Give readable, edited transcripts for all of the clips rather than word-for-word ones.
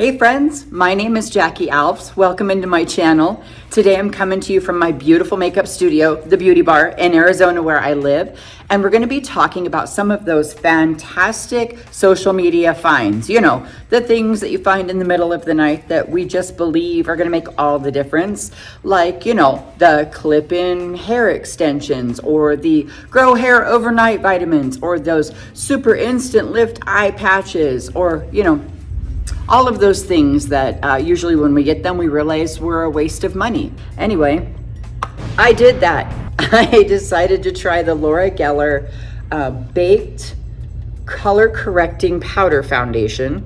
Hey friends, my name is Jackie Alves. Welcome into my channel. Today I'm coming to you from my beautiful makeup studio, the Beauty Bar in Arizona where I live. And we're gonna be talking about some of those fantastic social media finds. You know, the things that you find in the middle of the night that we just believe are gonna make all the difference. Like, you know, the clip-in hair extensions or the grow hair overnight vitamins or those super instant lift eye patches or, you know, all of those things that usually when we get them, we realize we're a waste of money. Anyway, I did that. I decided to try the Laura Geller Baked Color Correcting Powder Foundation.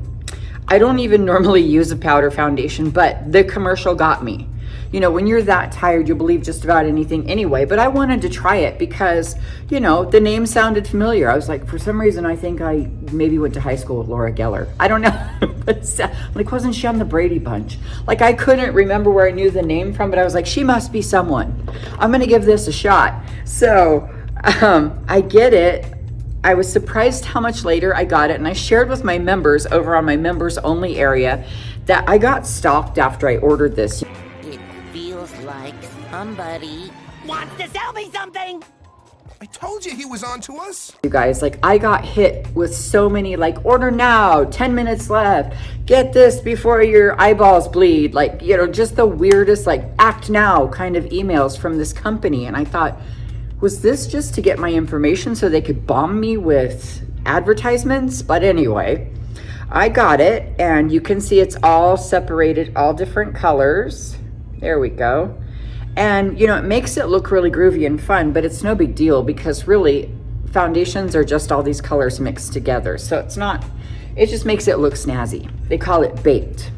I don't even normally use a powder foundation, but the commercial got me. You know, when you're that tired, you'll believe just about anything anyway, but I wanted to try it because, you know, the name sounded familiar. I was like, for some reason, I think I maybe went to high school with Laura Geller. I don't know, but like, wasn't she on the Brady Bunch? Like, I couldn't remember where I knew the name from, but I was like, she must be someone. I'm gonna give this a shot. So I get it. I was surprised how much later I got it, and I shared with my members over on my members only area that I got stalked after I ordered this. Like somebody wants to sell me something. I told you he was on to us. You guys, like, I got hit with so many, like, order now, 10 minutes left, get this before your eyeballs bleed, like, you know, just the weirdest, like, act now kind of emails from this company. And I thought, was this just to get my information so they could bomb me with advertisements? But anyway, I got it, and you can see it's all separated, all different colors. There we go. And, you know, it makes it look really groovy and fun, but it's no big deal because really foundations are just all these colors mixed together. So it's not, it just makes it look snazzy. They call it baked.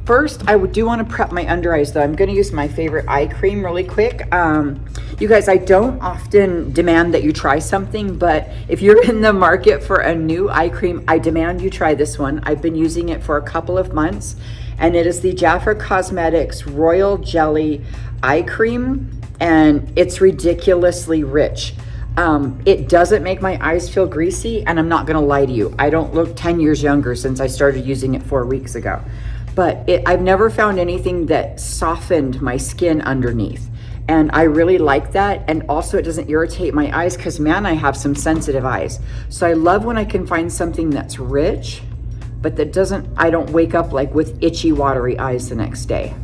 First, I do want to prep my under eyes though. I'm going to use my favorite eye cream really quick. You guys, I don't often demand that you try something, but if you're in the market for a new eye cream, I demand you try this one. I've been using it for a couple of months. And it is the Jafra Cosmetics Royal Jelly Eye Cream, and it's ridiculously rich. It doesn't make my eyes feel greasy, and I'm not gonna lie to you, I don't look 10 years younger since I started using it 4 weeks ago. But I've never found anything that softened my skin underneath. And I really like that. And also it doesn't irritate my eyes because, man, I have some sensitive eyes. So I love when I can find something that's rich, but that doesn't, I don't wake up like with itchy, watery eyes the next day.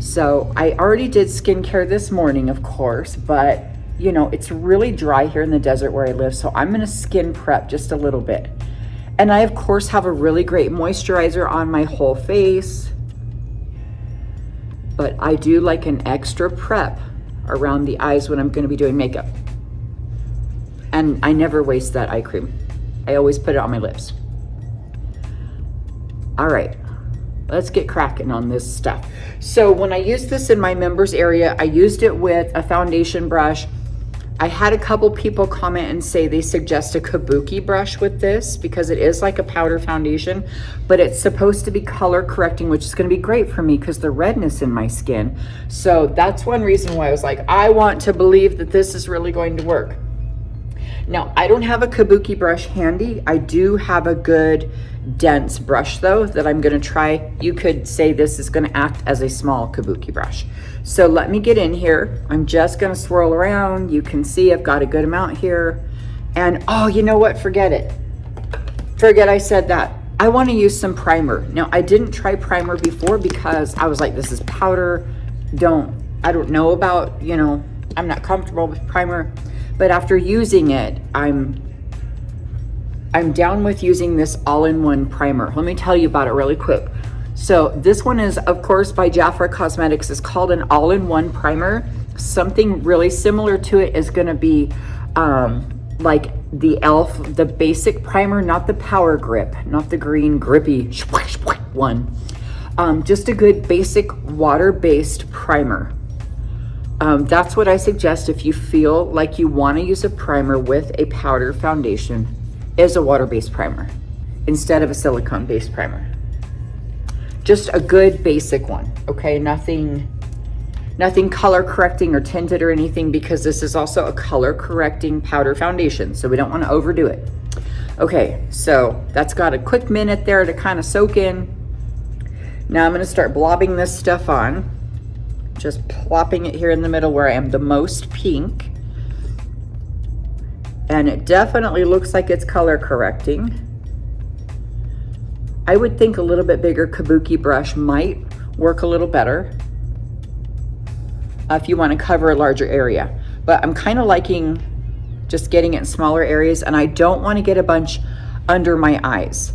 So I already did skincare this morning, of course, but you know, it's really dry here in the desert where I live. So I'm gonna skin prep just a little bit. And I, of course, have a really great moisturizer on my whole face, but I do like an extra prep around the eyes when I'm gonna be doing makeup. And I never waste that eye cream. I always put it on my lips. All right, let's get cracking on this stuff. So when I used this in my members area, I used it with a foundation brush. I had a couple people comment and say they suggest a kabuki brush with this because it is like a powder foundation, but it's supposed to be color correcting, which is gonna be great for me because the redness in my skin. So that's one reason why I was like, I want to believe that this is really going to work. Now, I don't have a kabuki brush handy. I do have a good dense brush though that I'm gonna try. You could say this is gonna act as a small kabuki brush. So let me get in here. I'm just gonna swirl around. You can see I've got a good amount here. And oh, you know what, forget it. Forget I said that. I wanna use some primer. Now, I didn't try primer before because I was like, this is powder. I don't know about, you know, I'm not comfortable with primer. But after using it, I'm down with using this all-in-one primer. Let me tell you about it really quick. So this one is, of course, by Jafra Cosmetics. It's called an all-in-one primer. Something really similar to it is gonna be like the e.l.f., the basic primer, not the Power Grip, not the green grippy one. Just a good basic water-based primer. That's what I suggest if you feel like you want to use a primer with a powder foundation, is a water-based primer instead of a silicone-based primer. Just a good basic one, okay? Nothing color correcting or tinted or anything, because this is also a color correcting powder foundation, so we don't want to overdo it. Okay, so that's got a quick minute there to kind of soak in. Now I'm gonna start blobbing this stuff on. Just plopping it here in the middle where I am the most pink. And it definitely looks like it's color correcting. I would think a little bit bigger kabuki brush might work a little better if you want to cover a larger area. But I'm kind of liking just getting it in smaller areas, and I don't want to get a bunch under my eyes.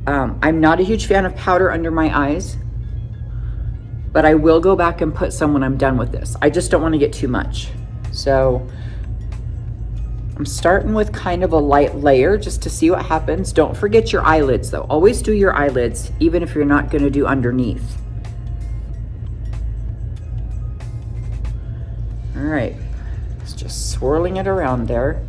I'm not a huge fan of powder under my eyes, but I will go back and put some when I'm done with this. I just don't want to get too much. So I'm starting with kind of a light layer just to see what happens. Don't forget your eyelids though. Always do your eyelids, even if you're not going to do underneath. All right, it's just swirling it around there.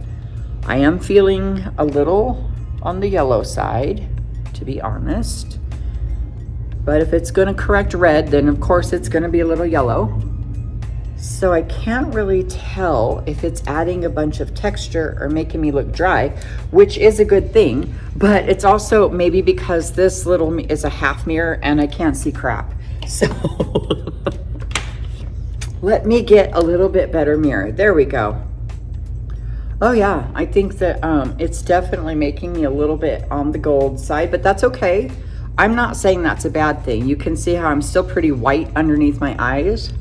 I am feeling a little on the yellow side, to be honest. But if it's going to correct red, then of course it's going to be a little yellow. So I can't really tell if it's adding a bunch of texture or making me look dry, which is a good thing, but it's also maybe because this little is a half mirror and I can't see crap. So let me get a little bit better mirror. There we go. Oh yeah, I think that it's definitely making me a little bit on the gold side, but that's okay. I'm not saying that's a bad thing. You can see how I'm still pretty white underneath my eyes.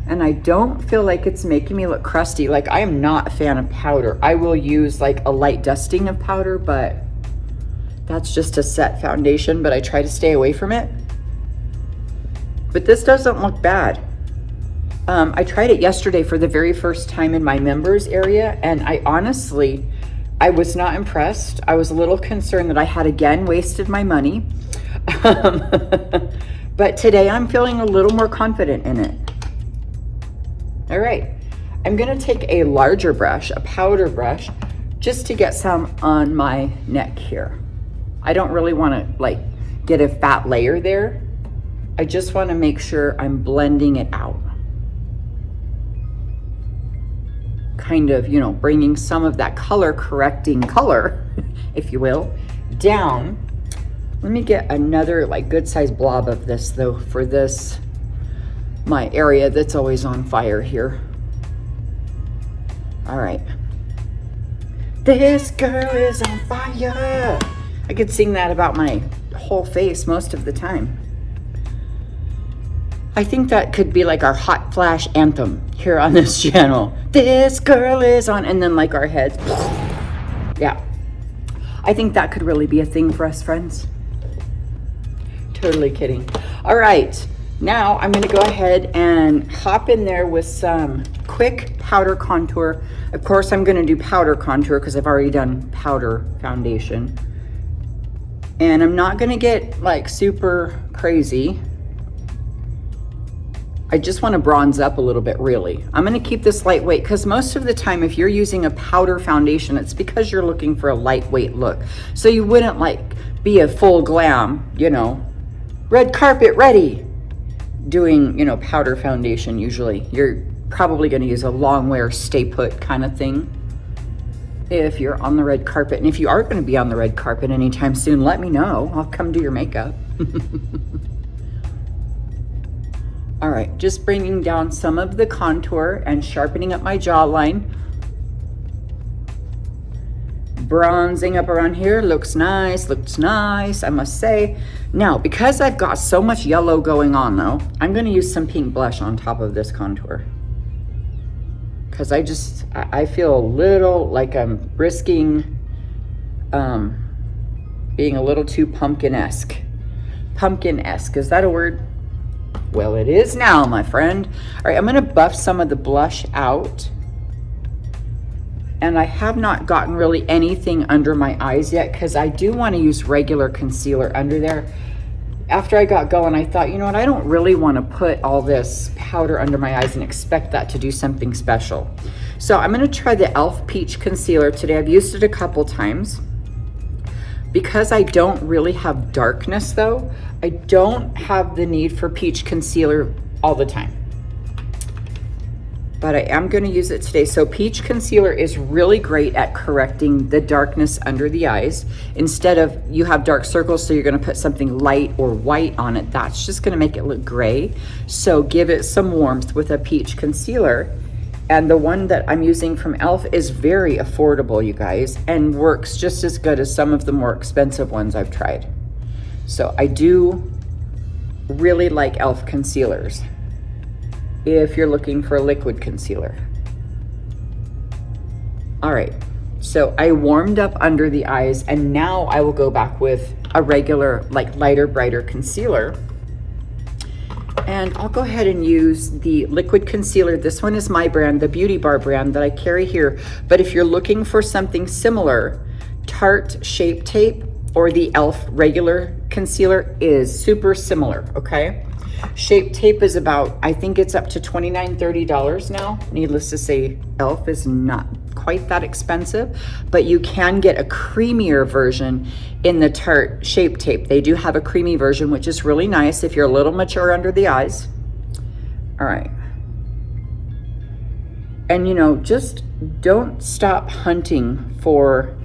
And I don't feel like it's making me look crusty. Like, I am not a fan of powder. I will use like a light dusting of powder, but that's just a set foundation, but I try to stay away from it. But this doesn't look bad. I tried it yesterday for the very first time in my members area, and I honestly, I was not impressed. I was a little concerned that I had again wasted my money. But today I'm feeling a little more confident in it. All right, I'm gonna take a larger brush, a powder brush, just to get some on my neck here. I don't really wanna like get a fat layer there. I just wanna make sure I'm blending it out. Kind of, you know, bringing some of that color correcting color, if you will, down. Let me get another like good sized blob of this though for this, my area that's always on fire here. All right. This girl is on fire. I could sing that about my whole face most of the time. I think that could be like our hot flash anthem here on this channel. This girl is on, and then like our heads. Yeah. I think that could really be a thing for us friends. Totally kidding. All right. Now I'm going to go ahead and hop in there with some quick powder contour. Of course, I'm going to do powder contour because I've already done powder foundation. And I'm not going to get like super crazy. I just want to bronze up a little bit, really. I'm going to keep this lightweight because most of the time if you're using a powder foundation, it's because you're looking for a lightweight look. So you wouldn't like be a full glam, you know, red carpet ready. Doing, you know, powder foundation. Usually you're probably going to use a long wear stay put kind of thing if you're on the red carpet. And if you are going to be on the red carpet anytime soon, let me know. I'll come do your makeup. All right, just bringing down some of the contour and sharpening up my jawline. Bronzing up around here. Looks nice, I must say. Now, because I've got so much yellow going on though, I'm gonna use some pink blush on top of this contour. Because I feel a little like I'm risking being a little too pumpkin-esque. Pumpkin-esque, is that a word? Well, it is now, my friend. All right, I'm gonna buff some of the blush out. And I have not gotten really anything under my eyes yet because I do want to use regular concealer under there. After I got going, I thought, you know what, I don't really want to put all this powder under my eyes and expect that to do something special. So I'm going to try the e.l.f. Peach Concealer today. I've used it a couple times. Because I don't really have darkness though, I don't have the need for peach concealer all the time. but I am going to use it today. So peach concealer is really great at correcting the darkness under the eyes. Instead of you have dark circles, so you're going to put something light or white on it, that's just going to make it look gray. So give it some warmth with a peach concealer. And the one that I'm using from Elf is very affordable, you guys, and works just as good as some of the more expensive ones I've tried. So I do really like Elf concealers if you're looking for a liquid concealer. All right, so I warmed up under the eyes, and now I will go back with a regular, like lighter, brighter concealer. And I'll go ahead and use the liquid concealer. This one is my brand, the Beauty Bar brand that I carry here. But if you're looking for something similar, Tarte Shape Tape or the Elf regular concealer is super similar, okay? Shape Tape is about, I think it's up to $29, $30 now. Needless to say, Elf is not quite that expensive, but you can get a creamier version in the Tarte Shape Tape. They do have a creamy version, which is really nice if you're a little mature under the eyes. All right. And you know, just don't stop hunting for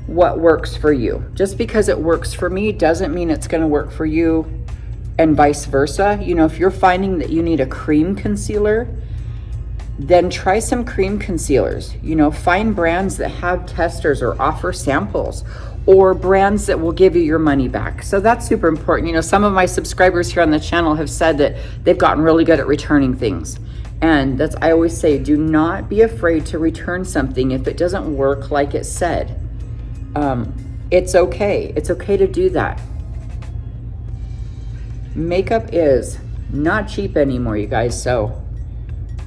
what works for you. Just because it works for me doesn't mean it's going to work for you, and vice versa. You know, if you're finding that you need a cream concealer, then try some cream concealers. You know, find brands that have testers or offer samples, or brands that will give you your money back. So that's super important. You know, some of my subscribers here on the channel have said that they've gotten really good at returning things. And that's, I always say, do not be afraid to return something if it doesn't work like it said. It's okay. It's okay to do that. Makeup is not cheap anymore, you guys. So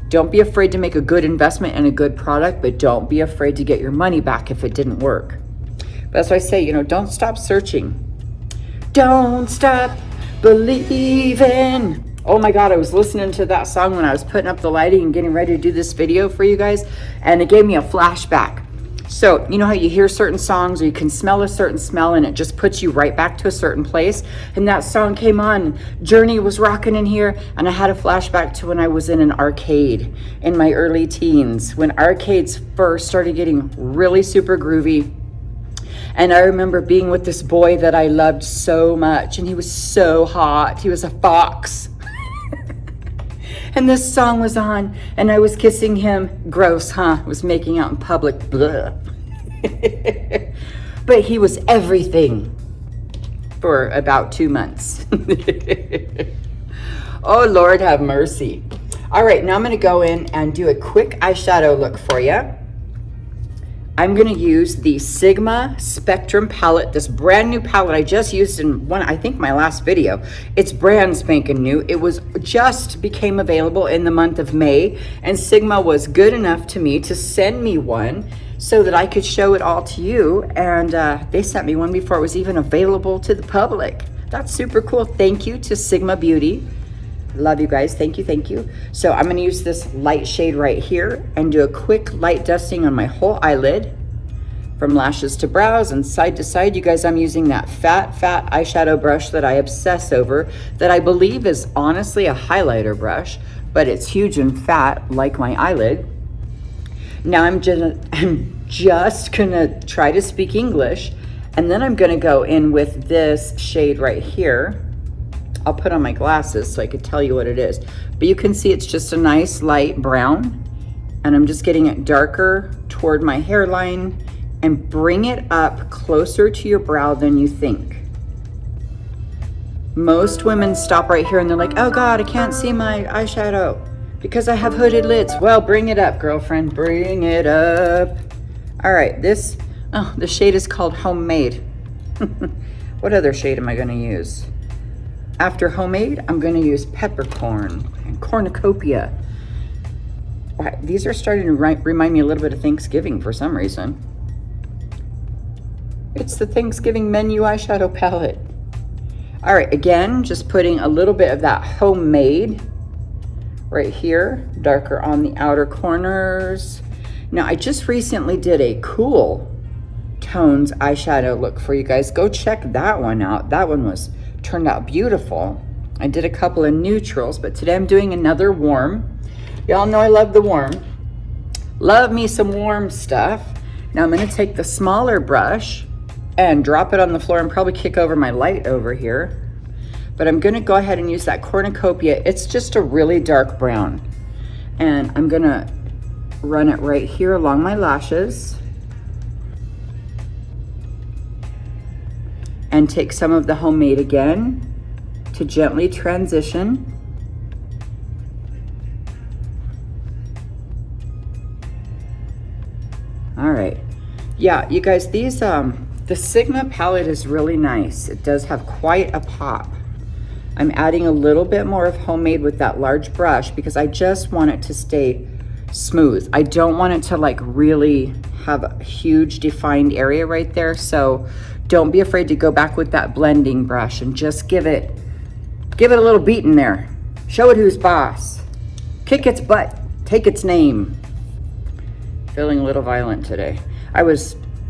don't be afraid to make a good investment in a good product, but don't be afraid to get your money back if it didn't work. But that's why I say, you know, don't stop searching. Don't stop believing. Oh my God, I was listening to that song when I was putting up the lighting and getting ready to do this video for you guys, and it gave me a flashback. So, you know how you hear certain songs or you can smell a certain smell and it just puts you right back to a certain place? And that song came on, Journey was rocking in here, and I had a flashback to when I was in an arcade in my early teens, when arcades first started getting really super groovy. And I remember being with this boy that I loved so much, and he was so hot. He was a fox. And this song was on, and I was kissing him. Gross, huh? I was making out in public. Blah. But he was everything for about 2 months. Oh, Lord, have mercy. All right, now I'm going to go in and do a quick eyeshadow look for you. I'm going to use the Sigma Spectrum palette, this brand new palette I just used in one, I think my last video. It's brand spanking new. It was just became available in the month of May, and Sigma was good enough to me to send me one so that I could show it all to you. And they sent me one before it was even available to the public. That's super cool. Thank you to Sigma Beauty. Love you guys. Thank you. Thank you. So I'm going to use this light shade right here and do a quick light dusting on my whole eyelid from lashes to brows and side to side. You guys, I'm using that fat eyeshadow brush that I obsess over, that I believe is honestly a highlighter brush, but it's huge and fat like my eyelid. Now I'm just going to try to speak English, and then I'm going to go in with this shade right here. I'll put on my glasses so I could tell you what it is. But you can see it's just a nice light brown. And I'm just getting it darker toward my hairline and bring it up closer to your brow than you think. Most women stop right here and they're like, oh God, I can't see my eyeshadow because I have hooded lids. Well, bring it up, girlfriend, bring it up. All right, the shade is called Homemade. What other shade am I gonna use? After Homemade, I'm going to use Peppercorn and Cornucopia. Wow, these are starting to remind me a little bit of Thanksgiving for some reason. It's the Thanksgiving menu eyeshadow palette. All right, again, just putting a little bit of that Homemade right here, darker on the outer corners. Now, I just recently did a Cool Tones eyeshadow look for you guys. Go check that one out. That one turned out beautiful. I did a couple of neutrals, but today I'm doing another warm. Y'all know I love the warm. Love me some warm stuff. Now I'm gonna take the smaller brush and drop it on the floor and probably kick over my light over here. But I'm gonna go ahead and use that cornucopia. It's just a really dark brown. And I'm gonna run it right here along my lashes. And take some of the Homemade again to gently transition. All right. Yeah, you guys, these, the Sigma palette is really nice. It does have quite a pop. I'm adding a little bit more of Homemade with that large brush because I just want it to stay smooth. I don't want it to like really have a huge defined area right there. So don't be afraid to go back with that blending brush and just give it a little beat in there. Show it who's boss. Kick its butt, take its name. Feeling a little violent today. I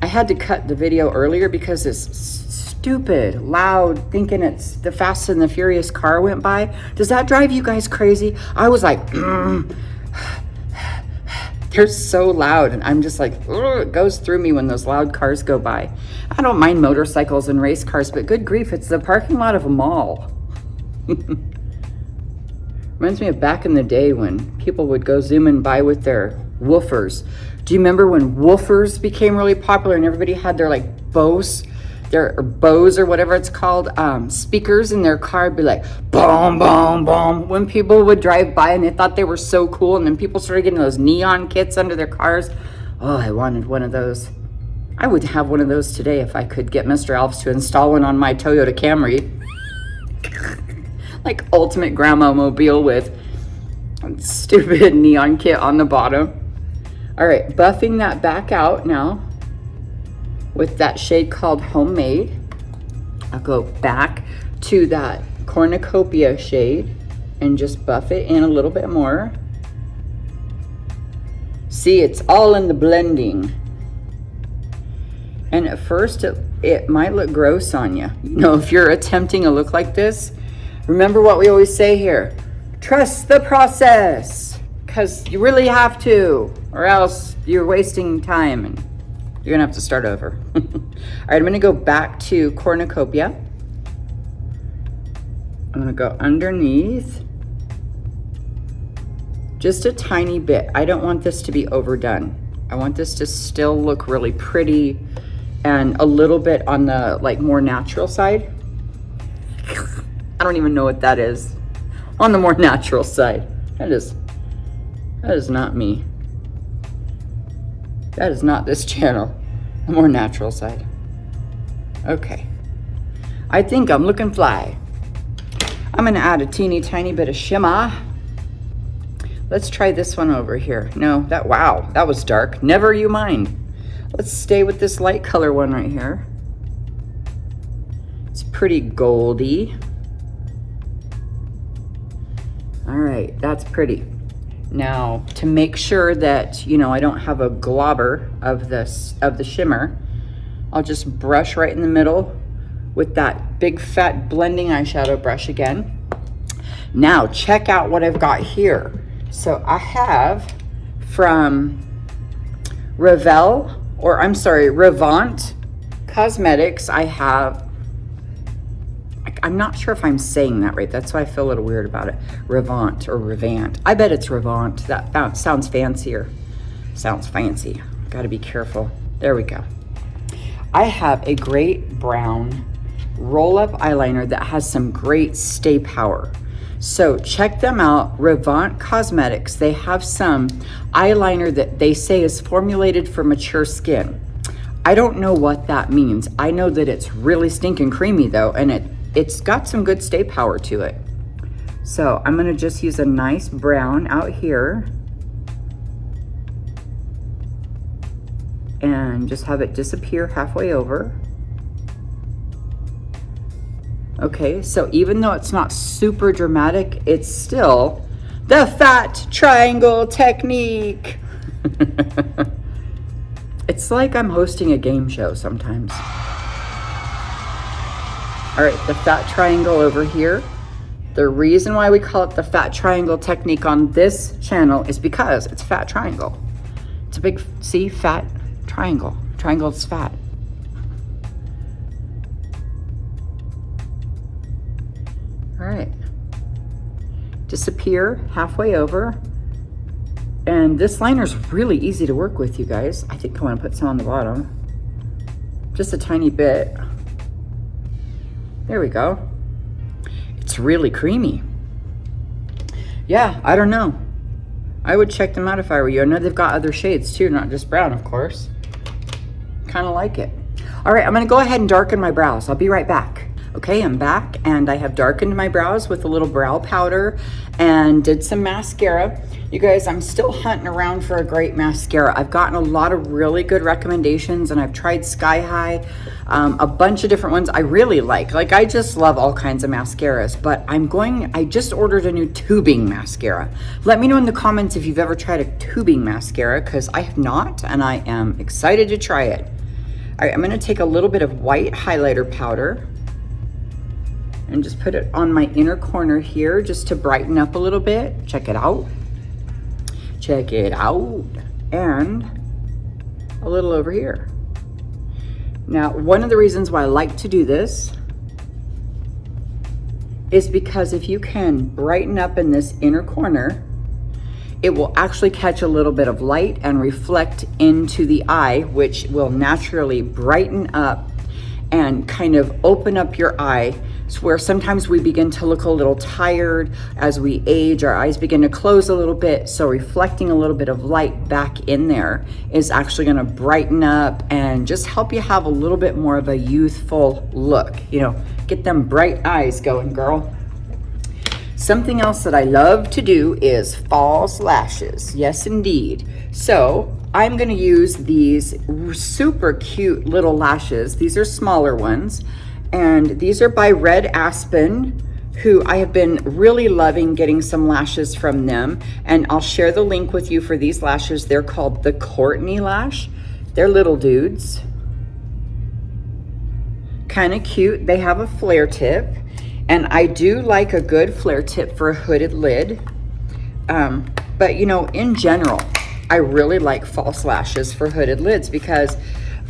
had to cut the video earlier because this stupid, loud, thinking it's the Fast and the Furious car went by. Does that drive you guys crazy? I was like, they're so loud, and I'm just like, it goes through me when those loud cars go by. I don't mind motorcycles and race cars, but good grief, it's the parking lot of a mall. Reminds me of back in the day when people would go zooming by with their woofers. Do you remember when woofers became really popular and everybody had their like Bose, their Bose or whatever it's called, speakers in their car? It'd be like boom, boom, boom. When people would drive by and they thought they were so cool, and then people started getting those neon kits under their cars. Oh, I wanted one of those. I would have one of those today if I could get Mr. Alves to install one on my Toyota Camry. Like ultimate grandma mobile with stupid neon kit on the bottom. All right, buffing that back out now with that shade called Homemade. I'll go back to that cornucopia shade and just buff it in a little bit more. See, it's all in the blending. And at first it might look gross on you. You know, if you're attempting a look like this, remember what we always say here, trust the process, because you really have to, or else you're wasting time and you're gonna have to start over. All right, I'm gonna go back to cornucopia. I'm gonna go underneath just a tiny bit. I don't want this to be overdone. I want this to still look really pretty and a little bit on the like more natural side. I don't even know what that is. On the more natural side. That is not me. That is not this channel. The more natural side. Okay. I think I'm looking fly. I'm gonna add a teeny tiny bit of shimmer. Let's try this one over here. No, wow, that was dark. Never you mind. Let's stay with this light color one right here. It's pretty goldy. All right, that's pretty. Now, to make sure that, you know, I don't have a globber of the shimmer, I'll just brush right in the middle with that big fat blending eyeshadow brush again. Now, check out what I've got here. So I have from Revant Cosmetics, I have, I'm not sure if I'm saying that right. That's why I feel a little weird about it. Revant or Revant. I bet it's Revant. That sounds fancier. Sounds fancy. Got to be careful. There we go. I have a great brown roll-up eyeliner that has some great stay power. So check them out, Revant Cosmetics. They have some eyeliner that they say is formulated for mature skin. I don't know what that means. I know that it's really stinking creamy though, and it's got some good stay power to it. So I'm gonna just use a nice brown out here and just have it disappear halfway over. Okay, so even though it's not super dramatic, it's still the fat triangle technique. It's like I'm hosting a game show sometimes. All right, the fat triangle over here, The reason why we call it the fat triangle technique on this channel is because it's fat triangle. It's a big, see, fat triangle. Triangle is fat. All right. Disappear halfway over. And this liner is really easy to work with, you guys. I think I want to put some on the bottom. Just a tiny bit. There we go. It's really creamy. Yeah, I don't know. I would check them out if I were you. I know they've got other shades too, not just brown, of course. Kind of like it. All right, I'm gonna go ahead and darken my brows. I'll be right back. Okay, I'm back and I have darkened my brows with a little brow powder and did some mascara. You guys, I'm still hunting around for a great mascara. I've gotten a lot of really good recommendations and I've tried Sky High, a bunch of different ones I really like. Like, I just love all kinds of mascaras, but I just ordered a new tubing mascara. Let me know in the comments if you've ever tried a tubing mascara, because I have not and I am excited to try it. All right, I'm gonna take a little bit of white highlighter powder and just put it on my inner corner here just to brighten up a little bit. Check it out. Check it out. And a little over here. Now, one of the reasons why I like to do this is because if you can brighten up in this inner corner, it will actually catch a little bit of light and reflect into the eye, which will naturally brighten up and kind of open up your eye. It's where sometimes we begin to look a little tired as we age, our eyes begin to close a little bit. So reflecting a little bit of light back in there is actually gonna brighten up and just help you have a little bit more of a youthful look. You know, get them bright eyes going, girl. Something else that I love to do is false lashes. Yes, indeed. So I'm gonna use these super cute little lashes. These are smaller ones. And these are by Red Aspen, who I have been really loving getting some lashes from them. And I'll share the link with you for these lashes. They're called the Courtney lash. They're little dudes. Kind of cute. They have a flare tip. And I do like a good flare tip for a hooded lid. But you know, in general, I really like false lashes for hooded lids because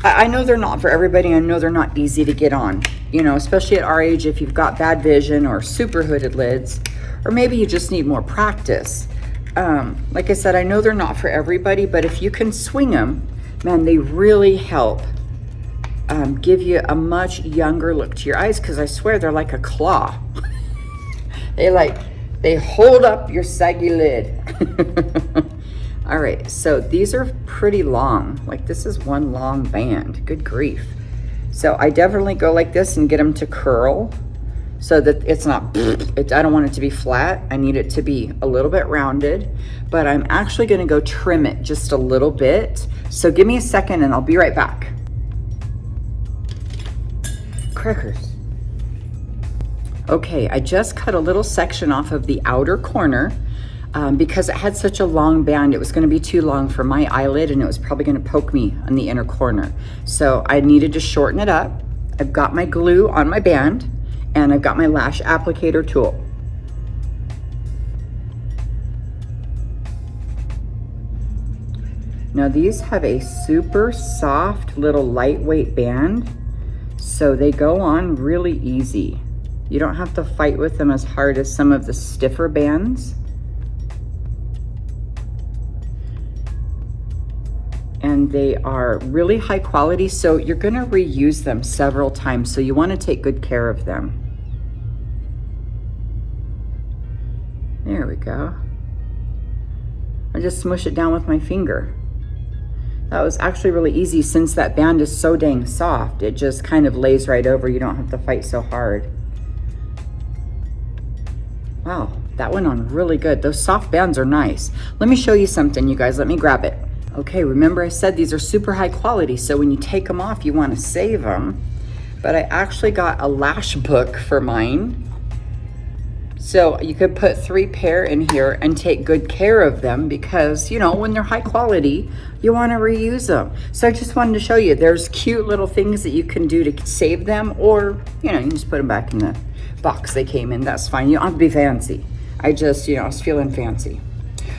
I know they're not for everybody. I know they're not easy to get on, you know, especially at our age, if you've got bad vision or super hooded lids, or maybe you just need more practice. Like I said, I know they're not for everybody, but if you can swing them, man, they really help give you a much younger look to your eyes, because I swear they're like a claw. They hold up your saggy lid. All right, so these are pretty long. Like, this is one long band. Good grief. So I definitely go like this and get them to curl so that it's not, I don't want it to be flat. I need it to be a little bit rounded, but I'm actually gonna go trim it just a little bit. So give me a second and I'll be right back. Crackers. Okay, I just cut a little section off of the outer corner because it had such a long band. It was going to be too long for my eyelid and it was probably going to poke me on the inner corner. So I needed to shorten it up. I've got my glue on my band and I've got my lash applicator tool. Now these have a super soft little lightweight band, so they go on really easy. You don't have to fight with them as hard as some of the stiffer bands. And they are really high quality, so you're gonna reuse them several times, so you wanna take good care of them. There we go. I just smush it down with my finger. That was actually really easy since that band is so dang soft. It just kind of lays right over. You don't have to fight so hard. Wow, that went on really good. Those soft bands are nice. Let me show you something, you guys. Let me grab it. Okay, remember I said these are super high quality, so when you take them off, you want to save them. But I actually got a lash book for mine. So you could put 3 pair in here and take good care of them because, you know, when they're high quality, you want to reuse them. So I just wanted to show you there's cute little things that you can do to save them, or, you know, you can just put them back in the box they came in. That's fine. You don't have to be fancy. I just, you know, I was feeling fancy.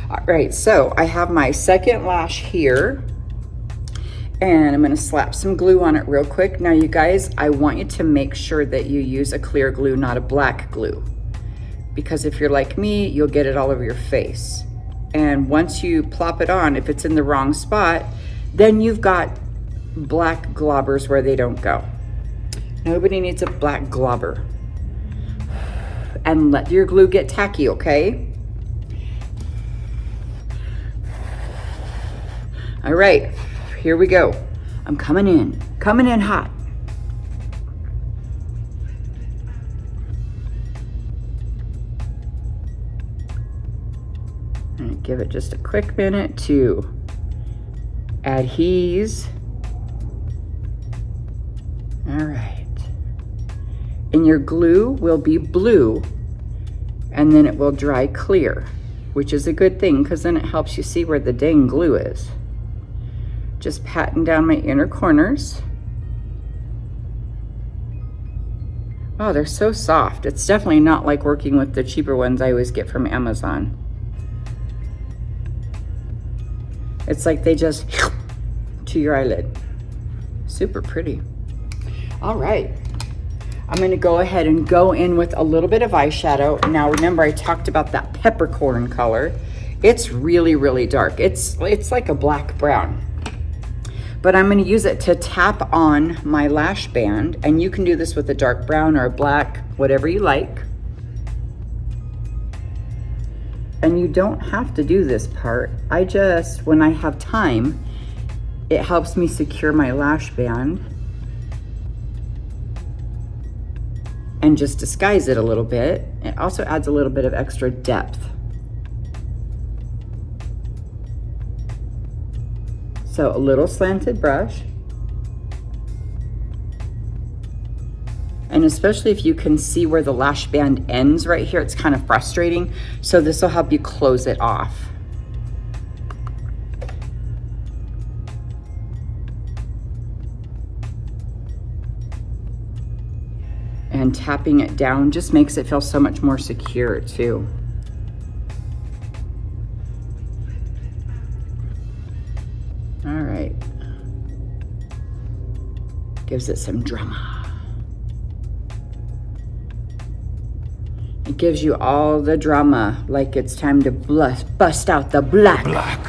All right, so I have my second lash here, and I'm going to slap some glue on it real quick. Now, you guys, I want you to make sure that you use a clear glue, not a black glue, because if you're like me, you'll get it all over your face. And once you plop it on, if it's in the wrong spot, then you've got black globbers where they don't go. Nobody needs a black globber. And let your glue get tacky, okay? All right, here we go. I'm coming in hot. And give it just a quick minute to adhese. All right. And your glue will be blue, and then it will dry clear, which is a good thing because then it helps you see where the dang glue is. Just patting down my inner corners. Oh, they're so soft. It's definitely not like working with the cheaper ones I always get from Amazon. It's like they just to your eyelid. Super pretty. All right. I'm going to go ahead and go in with a little bit of eyeshadow. Now, remember I talked about that peppercorn color. It's really, really dark. It's like a black brown. But I'm going to use it to tap on my lash band, and you can do this with a dark brown or a black, whatever you like. And you don't have to do this part. I just, when I have time, it helps me secure my lash band and just disguise it a little bit. It also adds a little bit of extra depth. So a little slanted brush. And especially if you can see where the lash band ends right here, it's kind of frustrating. So this will help you close it off. And tapping it down just makes it feel so much more secure too. All right. Gives it some drama. It gives you all the drama, like it's time to bust out the black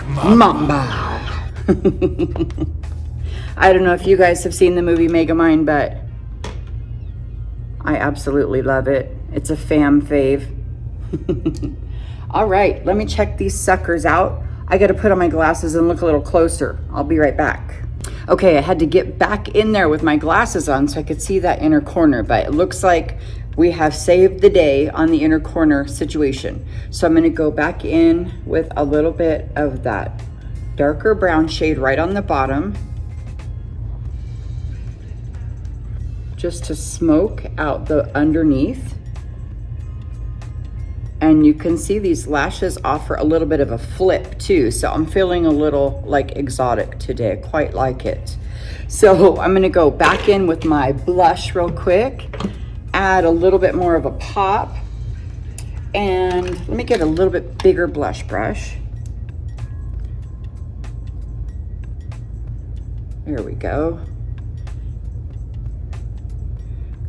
mamba. I don't know if you guys have seen the movie Megamind, but I absolutely love it. It's a fam fave. All right, let me check these suckers out. I got to put on my glasses and look a little closer. I'll be right back. Okay, I had to get back in there with my glasses on so I could see that inner corner, but it looks like we have saved the day on the inner corner situation. So I'm going to go back in with a little bit of that darker brown shade right on the bottom, just to smoke out the underneath. And you can see these lashes offer a little bit of a flip too. So I'm feeling a little like exotic today. I quite like it. So I'm gonna go back in with my blush real quick, add a little bit more of a pop. And let me get a little bit bigger blush brush. There we go.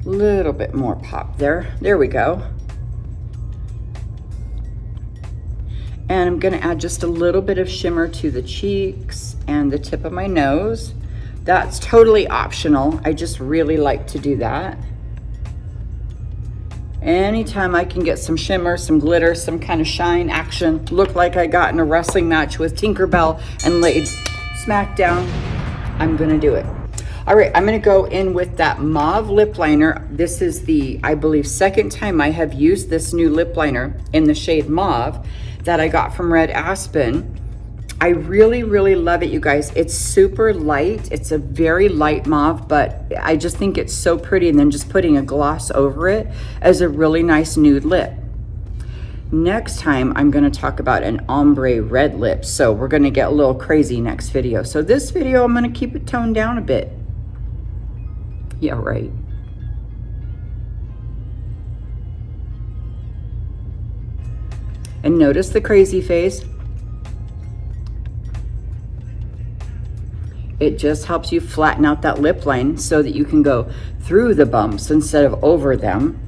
Little bit more pop there. There we go. And I'm gonna add just a little bit of shimmer to the cheeks and the tip of my nose. That's totally optional. I just really like to do that. Anytime I can get some shimmer, some glitter, some kind of shine action, look like I got in a wrestling match with Tinkerbell and laid smack down, I'm gonna do it. All right, I'm gonna go in with that mauve lip liner. This is the, I believe, second time I have used this new lip liner in the shade mauve that I got from Red Aspen. I really, really love it, you guys. It's super light. It's a very light mauve, but I just think it's so pretty. And then just putting a gloss over it as a really nice nude lip. Next time, I'm gonna talk about an ombre red lip. So we're gonna get a little crazy next video. So this video, I'm gonna keep it toned down a bit. Yeah, right. And notice the crazy face. It just helps you flatten out that lip line so that you can go through the bumps instead of over them.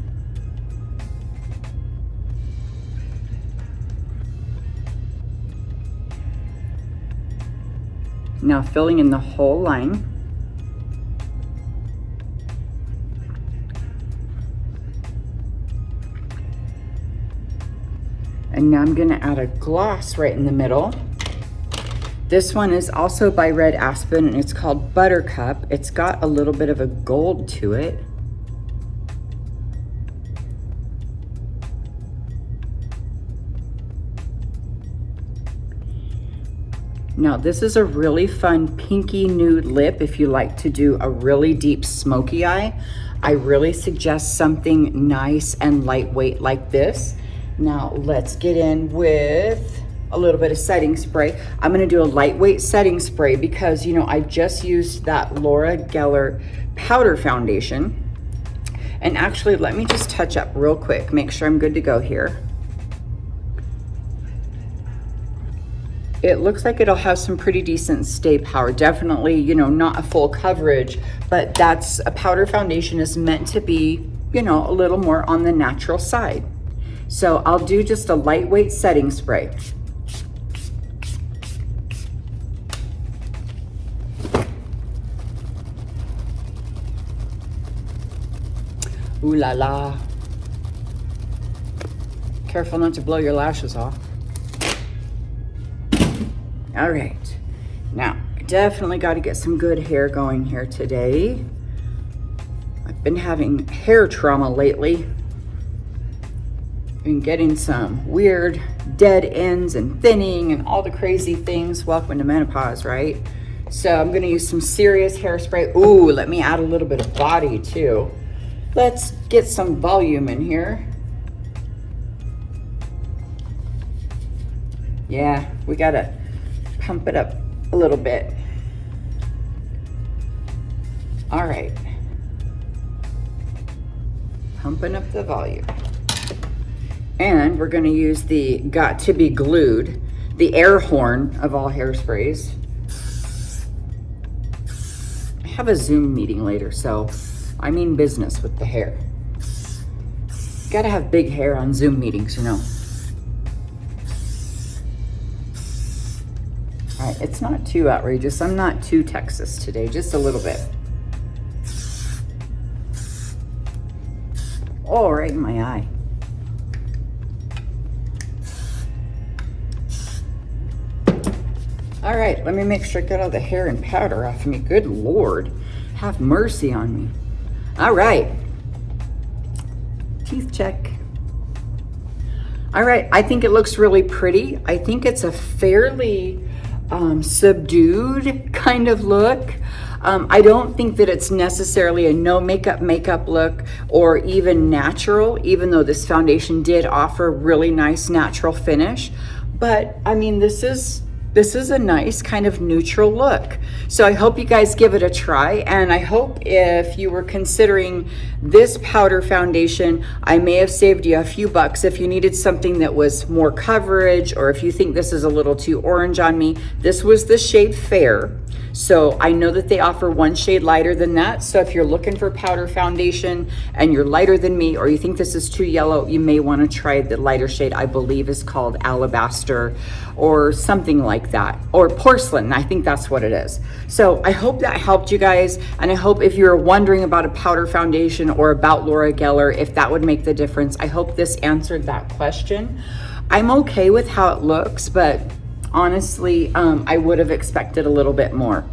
Now filling in the whole line. And now I'm gonna add a gloss right in the middle. This one is also by Red Aspen and it's called Buttercup. It's got a little bit of a gold to it. Now this is a really fun pinky nude lip if you like to do a really deep smoky eye. I really suggest something nice and lightweight like this. Now let's get in with a little bit of setting spray. I'm gonna do a lightweight setting spray because, you know, I just used that Laura Geller powder foundation. And actually, let me just touch up real quick, make sure I'm good to go here. It looks like it'll have some pretty decent stay power. Definitely, you know, not a full coverage, but that's a powder foundation is meant to be, you know, a little more on the natural side. So I'll do just a lightweight setting spray. Ooh la la. Careful not to blow your lashes off. All right, now I definitely got to get some good hair going here today. I've been having hair trauma lately. Been getting some weird dead ends and thinning and all the crazy things. Welcome to menopause, right? So I'm gonna use some serious hairspray. Ooh, let me add a little bit of body too. Let's get some volume in here. Yeah, we gotta pump it up a little bit. All right. Pumping up the volume. And we're gonna use the Got to Be Glued, the air horn of all hairsprays. I have a Zoom meeting later, so I mean business with the hair. Gotta have big hair on Zoom meetings, you know. All right, it's not too outrageous. I'm not too Texas today, just a little bit. Oh, right in my eye. All right, let me make sure I get all the hair and powder off of me. Good Lord, have mercy on me. All right, teeth check. All right, I think it looks really pretty. I think it's a fairly subdued kind of look. I don't think that it's necessarily a no makeup look or even natural, even though this foundation did offer really nice natural finish. But I mean, this is a nice kind of neutral look. So I hope you guys give it a try. And I hope if you were considering this powder foundation, I may have saved you a few bucks if you needed something that was more coverage, or if you think this is a little too orange on me. This was the shade Fair. So I know that they offer one shade lighter than that. So if you're looking for powder foundation and you're lighter than me, or you think this is too yellow, you may want to try the lighter shade. I believe is called Alabaster or something like that, or Porcelain. I think that's what it is. So I hope that helped you guys. And I hope if you're wondering about a powder foundation or about Laura Geller, if that would make the difference, I hope this answered that question. I'm okay with how it looks, but honestly, I would have expected a little bit more.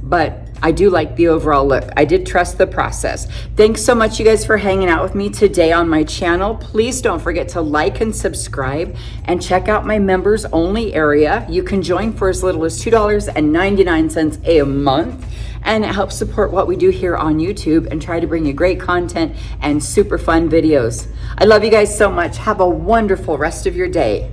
But I do like the overall look. I did trust the process. Thanks so much, you guys, for hanging out with me today on my channel. Please don't forget to like and subscribe and check out my members only area. You can join for as little as $2.99 a month. and it helps support what we do here on YouTube and try to bring you great content and super fun videos. I love you guys so much. Have a wonderful rest of your day.